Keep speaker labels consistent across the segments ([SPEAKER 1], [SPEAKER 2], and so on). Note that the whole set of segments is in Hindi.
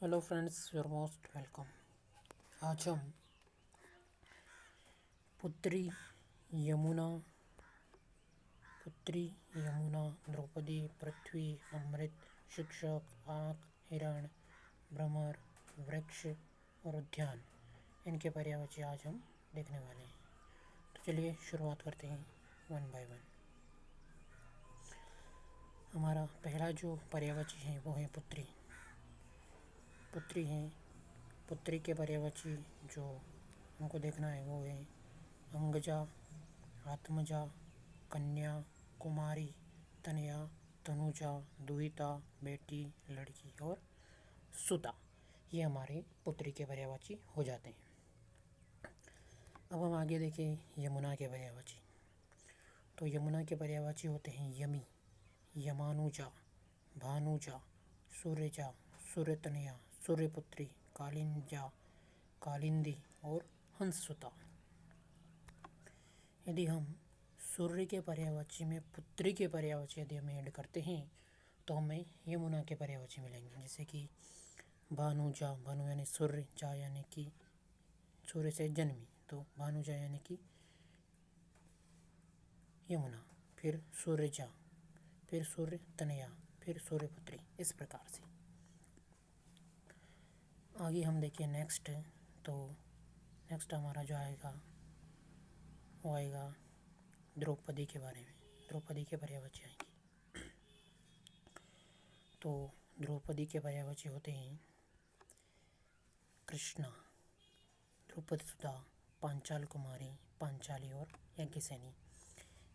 [SPEAKER 1] Hello friends, your most welcome. आज हम पुत्री यमुना पुत्री यमुना, द्रौपदी, पृथ्वी, अमृत, शिक्षक, आँख, हिरण, भ्रमर, वृक्ष और उद्यान, इनके पर्यायवाची आज हम देखने वाले हैं। तो चलिए शुरुआत करते हैं वन बाय वन। हमारा पहला जो पर्यायवाची है वो है पुत्री। पुत्री है, पुत्री के पर्यायवाची जो हमको देखना है वो है अंगजा, आत्मजा, कन्या, कुमारी, तनया, तनुजा, दुहिता, बेटी, लड़की और सुता। ये हमारे पुत्री के पर्यायवाची हो जाते हैं। अब हम आगे देखें यमुना के पर्यायवाची। तो यमुना के पर्यायवाची होते हैं यमी, यमानुजा, भानुजा, सूर्यजा, सूर्यतनया, सूर्यपुत्री, कालिंजा, कालिंदी और हंससुता। यदि हम सूर्य के पर्यायवाची में पुत्री के पर्यायवाची यदि हम ऐड करते हैं तो हमें यमुना के पर्यायवाची मिलेंगे। जैसे कि भानुजा, भानु यानी सूर्य, जा यानी कि सूर्य से जन्मी, तो भानुजा यानी कि यमुना, फिर सूर्यजा, फिर सूर्य तनया, फिर सूर्यपुत्री, इस प्रकार से। आगे हम देखिए नेक्स्ट। तो नेक्स्ट हमारा जो आएगा वो आएगा द्रौपदी के बारे में। द्रौपदी के पर्यायवाची आएंगे। तो द्रौपदी के पर्यायवाची होते हैं कृष्णा, द्रुपद सुधा, पांचाल कुमारी, पांचाली और यज्ञसेनी।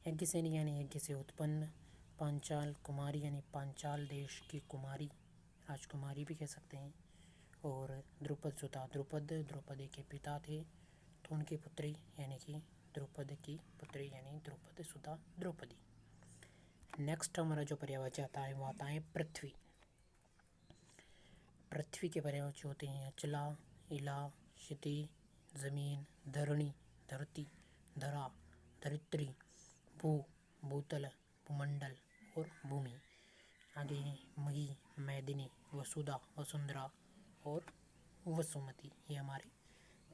[SPEAKER 1] यज्ञसेनी यानी यज्ञ से उत्पन्न, पांचाल कुमारी यानी पांचाल देश की कुमारी, राजकुमारी भी कह सकते हैं, और द्रुपद सुधा, द्रुपद द्रौपदी के पिता थे तो उनकी पुत्री यानी कि द्रुपद की पुत्री यानी द्रुपद सुधा द्रौपदी। नेक्स्ट हमारा जो पर्यायवाची आता है वो आता है पृथ्वी। पृथ्वी के पर्यायवाची होते हैं अचला, इला, क्षिति, जमीन, धरणी, धरती, धरा, धरित्री, भू, भूतल, भूमंडल और भूमि। आगे मही, मैदिनी, वसुधा, वसुंधरा और वसुमती। ये हमारे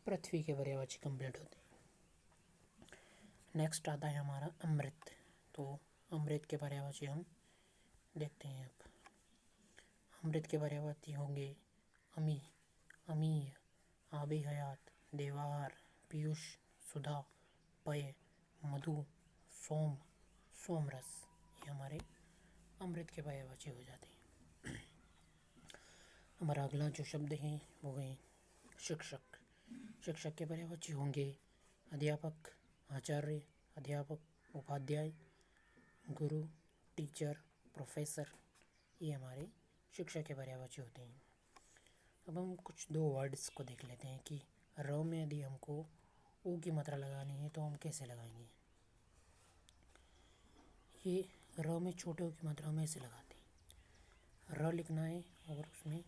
[SPEAKER 1] पृथ्वी के पर्यायवाची कंप्लीट होते हैं। नेक्स्ट आता है हमारा अमृत। तो अमृत के पर्यायवाची हम देखते हैं। अब अमृत के पर्यायवाची होंगे अमी, अमीय, आबे हयात, देवाहार, पीयूष, सुधा, पय, मधु, सोम, सोमरस। ये हमारे अमृत के पर्यायवाची हो जाते हैं। हमारा अगला जो शब्द है वो है शिक्षक। शिक्षक के पर्यायवाची होंगे अध्यापक, आचार्य, अध्यापक, उपाध्याय, गुरु, टीचर, प्रोफेसर। ये हमारे शिक्षक के पर्यायवाची होते हैं। अब हम कुछ दो वर्ड्स को देख लेते हैं कि र में यदि हमको ऊ की मात्रा लगानी है तो हम कैसे लगाएंगे। ये र में छोटे ऊ की मात्रा हम ऐसे लगाते हैं, र लिखना है और उसमें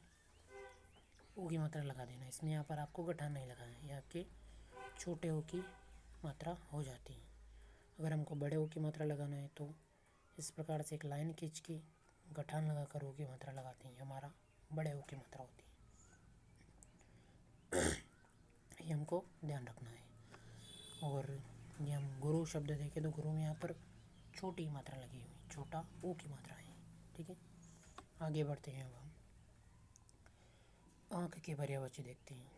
[SPEAKER 1] ऊ की मात्रा लगा देना है। इसमें यहाँ पर आपको गठान नहीं लगाना है, ये आपके छोटे ऊ की मात्रा हो जाती है। अगर हमको बड़े ऊ की मात्रा लगाना है तो इस प्रकार से एक लाइन खींच के गठान लगा कर ऊ की मात्रा लगाते हैं, हमारा बड़े ऊ की मात्रा होती है। ये हमको ध्यान रखना है। और ये हम गुरु शब्द देखें तो गुरु में यहाँ पर छोटी मात्रा लगी हुई, छोटा ऊ की मात्रा है। ठीक है, आगे बढ़ते हैं। अब हम आँख के पर्यायवाची देखते हैं।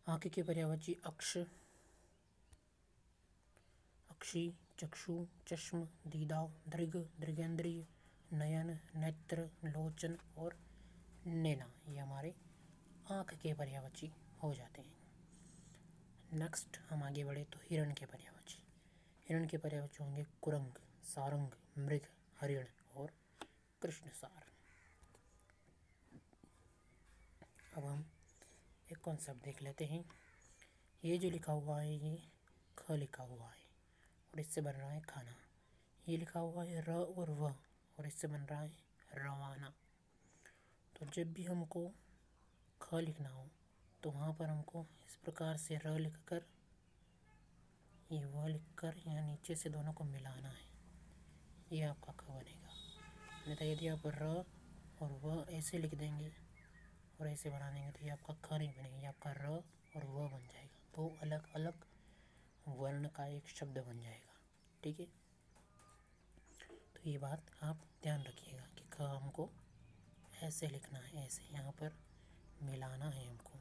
[SPEAKER 1] आँख के पर्यायवाची अक्ष, अक्षी, चक्षु, चश्म, दीदा, दृग, दृगेंद्रिय, नयन, नेत्र, लोचन और नैना। ये हमारे आँख के पर्यायवाची हो जाते हैं। नेक्स्ट हम आगे बढ़े तो हिरण के पर्यायवाची। हिरण के पर्यायवाची होंगे कुरंग, सारंग, मृग, हरिण और कृष्णसार। अब हम एक कॉन्सेप्ट देख लेते हैं। ये जो लिखा हुआ है ये ख लिखा हुआ है और इससे बन रहा है खाना। ये लिखा हुआ है र और व और इससे बन रहा है रवाना। तो जब भी हमको ख लिखना हो तो वहाँ पर हमको इस प्रकार से र लिखकर ये व लिखकर यहाँ नीचे से दोनों को मिलाना है। ये आपका ख बनेगा। अन्यथा यदि आप र और व ऐसे लिख देंगे और ऐसे बना देंगे तो ये आपका ख नहीं बनेगा, ये आपका र और व बन जाएगा। तो अलग अलग वर्ण का एक शब्द बन जाएगा। ठीक है, तो ये बात आप ध्यान रखिएगा कि ख हमको ऐसे लिखना है, ऐसे यहाँ पर मिलाना है हमको।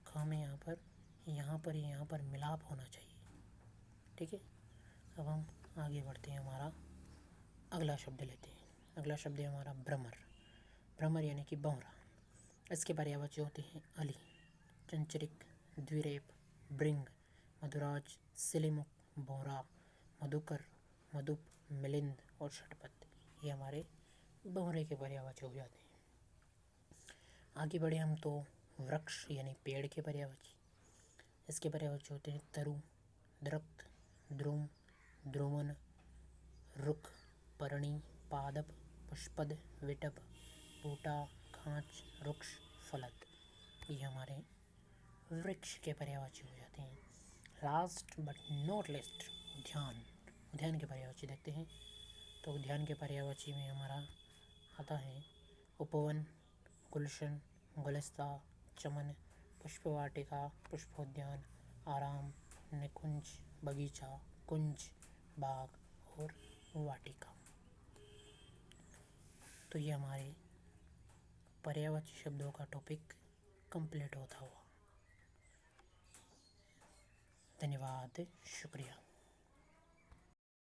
[SPEAKER 1] ख में यहाँ पर मिलाप होना चाहिए। ठीक है, अब हम आगे बढ़ते हैं, हमारा अगला शब्द लेते हैं। अगला शब्द है हमारा भ्रमर। भ्रमर यानी कि भंवरा। इसके पर्यायवाची होते हैं अली, चंचरिक, द्विरेप, भृंग, मधुराज, सिलिमुख, भौरा, मधुकर, मधुप, मिलिंद और षटपथ। ये हमारे भंवरे के पर्यायवाची हो जाते हैं। आगे बढ़े हम तो वृक्ष यानी पेड़ के पर्यायवाची। इसके पर्यायवाची होते हैं तरु, दरख्त, द्रुम, द्रुमन, रुख, पर्णी, पादप, पुष्पद, विटप, बूटा, खांच, वृक्ष, फलद। ये हमारे वृक्ष के पर्यायवाची हो जाते हैं। लास्ट बट नॉट लिस्ट, उद्यान। उद्यान के पर्यायवाची देखते हैं। तो उद्यान के पर्यायवाची में हमारा आता है उपवन, गुलशन, गुलस्ता, चमन, पुष्पवाटिका, पुष्पोद्यान, आराम, निकुंज, बगीचा, कुंज, बाग और वाटिका। तो ये हमारे पर्यायवाची शब्दों का टॉपिक कंप्लीट होता हुआ। धन्यवाद, शुक्रिया।